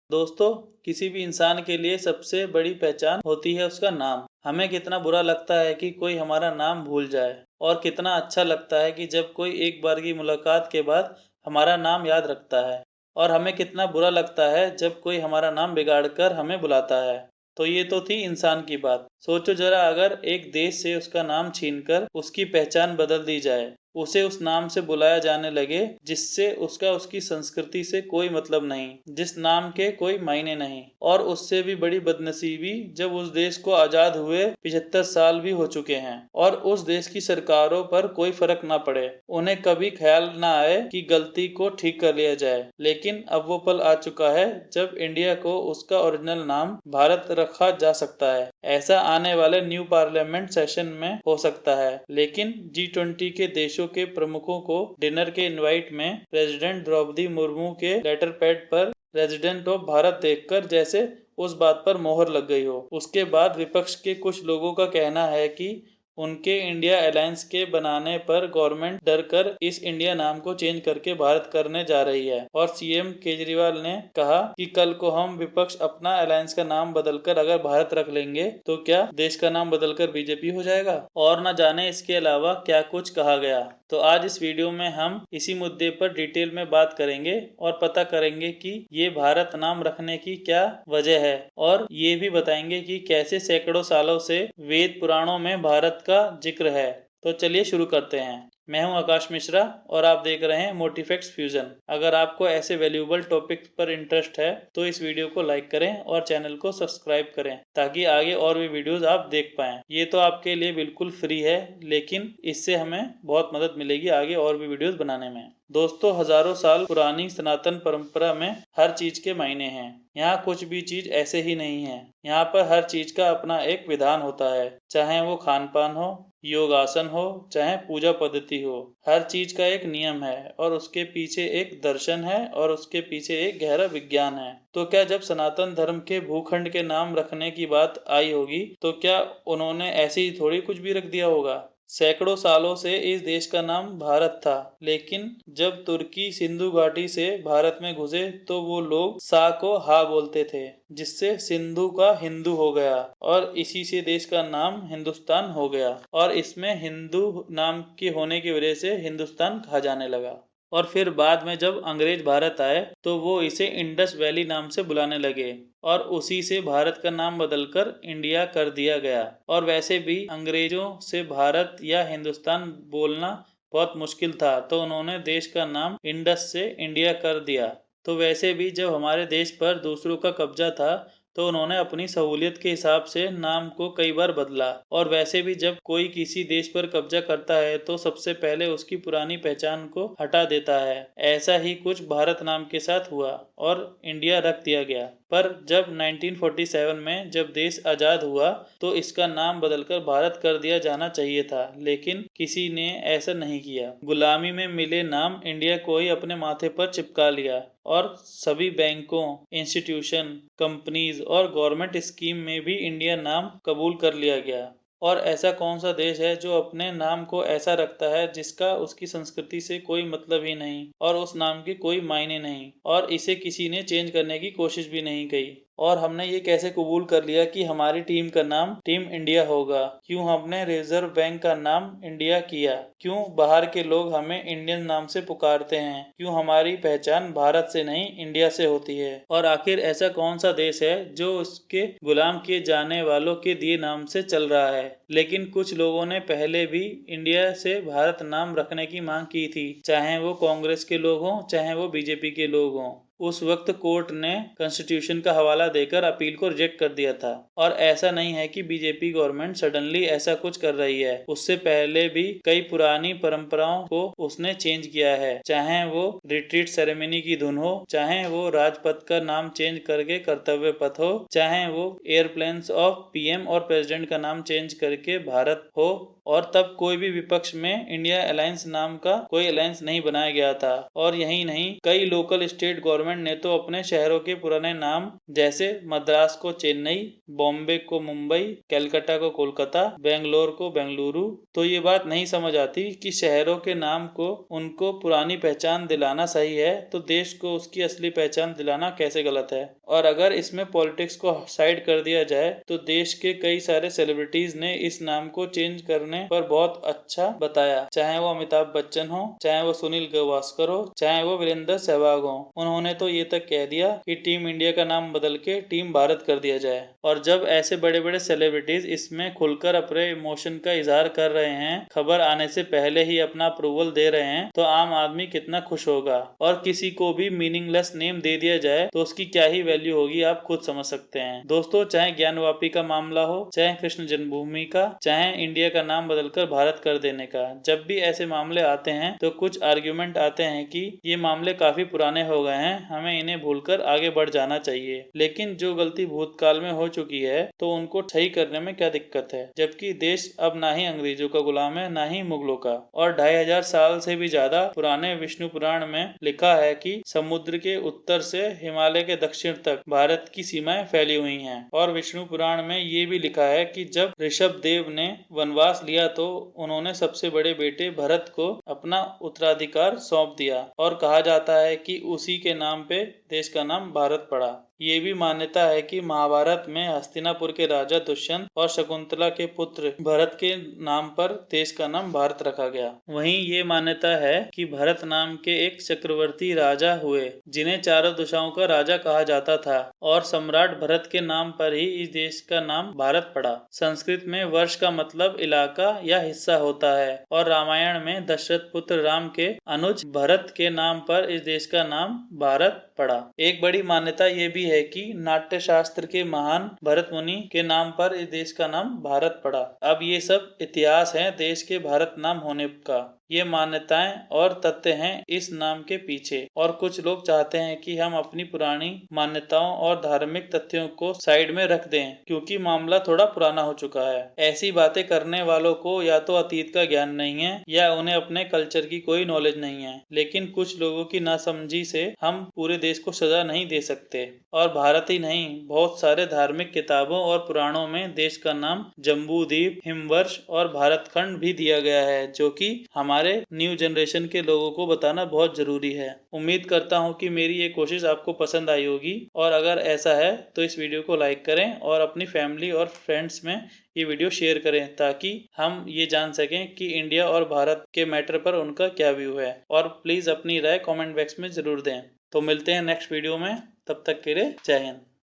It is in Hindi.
दोस्तों, किसी भी इंसान के लिए सबसे बड़ी पहचान होती है उसका नाम। हमें कितना बुरा लगता है कि कोई हमारा नाम भूल जाए और कितना अच्छा लगता है कि जब कोई एक बार की मुलाकात के बाद हमारा नाम याद रखता है और हमें कितना बुरा लगता है जब कोई हमारा नाम बिगाड़ कर हमें बुलाता है। तो ये तो थी इंसान की बात। सोचो जरा, अगर एक देश से उसका नाम छीनकर उसकी पहचान बदल दी जाए, उसे उस नाम से बुलाया जाने लगे जिससे उसका उसकी संस्कृति से कोई मतलब नहीं, जिस नाम के कोई मायने नहीं, और उससे भी बड़ी बदनसीबी जब उस देश को आजाद हुए 75 साल भी हो चुके हैं और उस देश की सरकारों पर कोई फर्क ना पड़े, उन्हें कभी ख्याल ना आए कि गलती को ठीक कर लिया जाए। लेकिन अब वो पल आ चुका है जब इंडिया को उसका ओरिजिनल नाम भारत रखा जा सकता है। ऐसा आने वाले न्यू पार्लियामेंट सेशन में हो सकता है, लेकिन G20 के देशों के प्रमुखों को डिनर के इनवाइट में प्रेसिडेंट द्रौपदी मुर्मू के लेटर पैड पर रेजिडेंट ऑफ भारत देखकर जैसे उस बात पर मोहर लग गई हो। उसके बाद विपक्ष के कुछ लोगों का कहना है कि उनके इंडिया अलायंस के बनाने पर गवर्नमेंट डर कर इस इंडिया नाम को चेंज करके भारत करने जा रही है, और सीएम केजरीवाल ने कहा कि कल को हम विपक्ष अपना अलायंस का नाम बदलकर अगर भारत रख लेंगे तो क्या देश का नाम बदलकर बीजेपी हो जाएगा। और न जाने इसके अलावा क्या कुछ कहा गया। तो आज इस वीडियो में हम इसी मुद्दे पर डिटेल में बात करेंगे और पता करेंगे कि ये भारत नाम रखने की क्या वजह है, और ये भी बताएंगे कि कैसे सैकड़ों सालों से वेद पुराणों में भारत का जिक्र है। तो चलिए शुरू करते हैं। मैं हूं आकाश मिश्रा और आप देख रहे हैं मोटिफैक्ट्स फ्यूजन। अगर आपको ऐसे वैल्यूएबल टॉपिक पर इंटरेस्ट है तो इस वीडियो को लाइक करें और चैनल को सब्सक्राइब करें ताकि आगे और भी वीडियोस आप देख पाएं। ये तो आपके लिए बिल्कुल फ्री है, लेकिन इससे हमें बहुत मदद मिलेगी आगे और भी वीडियोस बनाने में। दोस्तों, हजारों साल पुरानी सनातन परंपरा में हर चीज के मायने हैं। यहाँ कुछ भी चीज ऐसे ही नहीं है। यहाँ पर हर चीज का अपना एक विधान होता है, चाहे वो खान पान हो, योगासन हो, चाहे पूजा पद्धति हो। हर चीज का एक नियम है और उसके पीछे एक दर्शन है और उसके पीछे एक गहरा विज्ञान है। तो क्या जब सनातन धर्म के भूखंड के नाम रखने की बात आई होगी तो क्या उन्होंने ऐसे ही थोड़ी कुछ भी रख दिया होगा। सैकड़ों सालों से इस देश का नाम भारत था, लेकिन जब तुर्की सिंधु घाटी से भारत में घुसे तो वो लोग सा को हा बोलते थे, जिससे सिंधु का हिंदू हो गया और इसी से देश का नाम हिंदुस्तान हो गया, और इसमें हिंदू नाम के होने की वजह से हिंदुस्तान कहा जाने लगा। और फिर बाद में जब अंग्रेज भारत आए तो वो इसे इंडस वैली नाम से बुलाने लगे और उसी से भारत का नाम बदलकर इंडिया कर दिया गया। और वैसे भी अंग्रेजों से भारत या हिंदुस्तान बोलना बहुत मुश्किल था, तो उन्होंने देश का नाम इंडस से इंडिया कर दिया। तो वैसे भी जब हमारे देश पर दूसरों का कब्जा था तो उन्होंने अपनी सहूलियत के हिसाब से नाम को कई बार बदला। और वैसे भी जब कोई किसी देश पर कब्जा करता है तो सबसे पहले उसकी पुरानी पहचान को हटा देता है। ऐसा ही कुछ भारत नाम के साथ हुआ और इंडिया रख दिया गया। पर जब 1947 में जब देश आजाद हुआ तो इसका नाम बदलकर भारत कर दिया जाना चाहिए था, लेकिन किसी ने ऐसा नहीं किया। गुलामी में मिले नाम इंडिया को ही अपने माथे पर चिपका लिया और सभी बैंकों, इंस्टीट्यूशन, कंपनीज और गवर्नमेंट स्कीम में भी इंडिया नाम कबूल कर लिया गया। और ऐसा कौन सा देश है जो अपने नाम को ऐसा रखता है जिसका उसकी संस्कृति से कोई मतलब ही नहीं और उस नाम के कोई मायने नहीं, और इसे किसी ने चेंज करने की कोशिश भी नहीं की। और हमने ये कैसे कबूल कर लिया कि हमारी टीम का नाम टीम इंडिया होगा। क्यों हमने रिजर्व बैंक का नाम इंडिया किया। क्यों बाहर के लोग हमें इंडियन नाम से पुकारते हैं। क्यों हमारी पहचान भारत से नहीं इंडिया से होती है। और आखिर ऐसा कौन सा देश है जो उसके गुलाम किए जाने वालों के दिए नाम से चल रहा है। लेकिन कुछ लोगों ने पहले भी इंडिया से भारत नाम रखने की मांग की थी, चाहे वो कांग्रेस के लोग हों चाहे वो बीजेपी के लोग हों। उस वक्त कोर्ट ने कॉन्स्टिट्यूशन का हवाला देकर अपील को रिजेक्ट कर दिया था। और ऐसा नहीं है कि बीजेपी गवर्नमेंट सडनली ऐसा कुछ कर रही है, उससे पहले भी कई पुरानी परंपराओं को उसने चेंज किया है, चाहे वो रिट्रीट सेरेमनी की धुन हो, चाहे वो राजपथ का नाम चेंज करके कर्तव्य पथ हो, चाहे वो एयरप्लेन्स ऑफ पीएम और प्रेसिडेंट का नाम चेंज करके भारत हो, और तब कोई भी विपक्ष में इंडिया अलायंस नाम का कोई अलायंस नहीं बनाया गया था। और यही नहीं, कई लोकल स्टेट गवर्नमेंट ने तो अपने शहरों के पुराने नाम जैसे मद्रास को चेन्नई, बॉम्बे को मुंबई, कलकत्ता को कोलकाता, बेंगलोर को बेंगलुरु। तो ये बात नहीं समझ आती कि शहरों के नाम को उनको पुरानी पहचान दिलाना सही है तो देश को उसकी असली पहचान दिलाना कैसे गलत है। और अगर इसमें पॉलिटिक्स को साइड कर दिया जाए तो देश के कई सारे सेलिब्रिटीज ने इस नाम को चेंज करने पर बहुत अच्छा बताया, चाहे वो अमिताभ बच्चन हो, चाहे वो सुनील गावस्कर हो, चाहे वो वीरेंद्र सहवाग हो। उन्होंने तो ये तक कह दिया कि टीम इंडिया का नाम बदल के टीम भारत कर दिया जाए। और जब ऐसे बड़े बड़े सेलिब्रिटीज इसमें खुलकर अपने इमोशन का इजहार कर रहे हैं, खबर आने से पहले ही अपना अप्रूवल दे रहे हैं, तो आम आदमी कितना खुश होगा। और किसी को भी मीनिंगलेस नेम दे दिया जाए तो उसकी क्या ही वैल्यू होगी, आप खुद समझ सकते हैं। दोस्तों, चाहे ज्ञानवापी का मामला हो, चाहे कृष्ण जन्मभूमि का, चाहे इंडिया का नाम बदलकर भारत कर देने का, जब भी ऐसे मामले आते हैं तो कुछ आर्ग्यूमेंट आते हैं कि ये मामले काफी पुराने हो गए हैं, हमें इन्हें भूलकर आगे बढ़ जाना चाहिए। लेकिन जो गलती भूतकाल में हो चुकी है तो उनको सही करने में क्या दिक्कत है, जबकि देश अब ना ही अंग्रेजों का गुलाम है, ना ही मुगलों का। और 2500 साल से भी ज्यादा पुराने विष्णु पुराण में लिखा है कि समुद्र के उत्तर से हिमालय के दक्षिण तक भारत की सीमाएं फैली हुई हैं। और विष्णु पुराण में ये भी लिखा है कि जब ऋषभ देव ने वनवास लिया तो उन्होंने सबसे बड़े बेटे भरत को अपना उत्तराधिकार सौंप दिया, और कहा जाता है कि उसी के नाम पे देश का नाम भारत पड़ा। ये भी मान्यता है कि महाभारत में हस्तिनापुर के राजा दुष्यंत और शकुंतला के पुत्र भरत के नाम पर देश का नाम भारत रखा गया। वहीं ये मान्यता है कि भरत नाम के एक चक्रवर्ती राजा हुए जिन्हें चारों दिशाओं का राजा कहा जाता था, और सम्राट भरत के नाम पर ही इस देश का नाम भारत पड़ा। संस्कृत में वर्ष का मतलब इलाका या हिस्सा होता है, और रामायण में दशरथ पुत्र राम के अनुज भरत के नाम पर इस देश का नाम भारत पड़ा। एक बड़ी मान्यता ये भी है कि नाट्य शास्त्र के महान भरत मुनि के नाम पर इस देश का नाम भारत पड़ा। अब ये सब इतिहास है देश के भारत नाम होने का। ये मान्यताएं और तथ्य हैं इस नाम के पीछे। और कुछ लोग चाहते हैं कि हम अपनी पुरानी मान्यताओं और धार्मिक तथ्यों को साइड में रख दें क्योंकि मामला थोड़ा पुराना हो चुका है। ऐसी बातें करने वालों को या तो अतीत का ज्ञान नहीं है या उन्हें अपने कल्चर की कोई नॉलेज नहीं है। लेकिन कुछ लोगों की नासमझी से हम पूरे देश को सजा नहीं दे सकते। और भारत ही नहीं, बहुत सारे धार्मिक किताबों और पुराणों में देश का नाम जम्बूद्वीप, हिमवर्ष और भारतखंड भी दिया गया है, जो कि हमारे न्यू जनरेशन के लोगों को बताना बहुत जरूरी है। उम्मीद करता हूँ कि मेरी ये कोशिश आपको पसंद आई होगी, और अगर ऐसा है तो इस वीडियो को लाइक करें और अपनी फैमिली और फ्रेंड्स में ये वीडियो शेयर करें ताकि हम ये जान सकें कि इंडिया और भारत के मैटर पर उनका क्या व्यू है। और प्लीज अपनी राय कमेंट बॉक्स में जरूर दें। तो मिलते हैं नेक्स्ट वीडियो में, तब तक के लिए जय हिंद।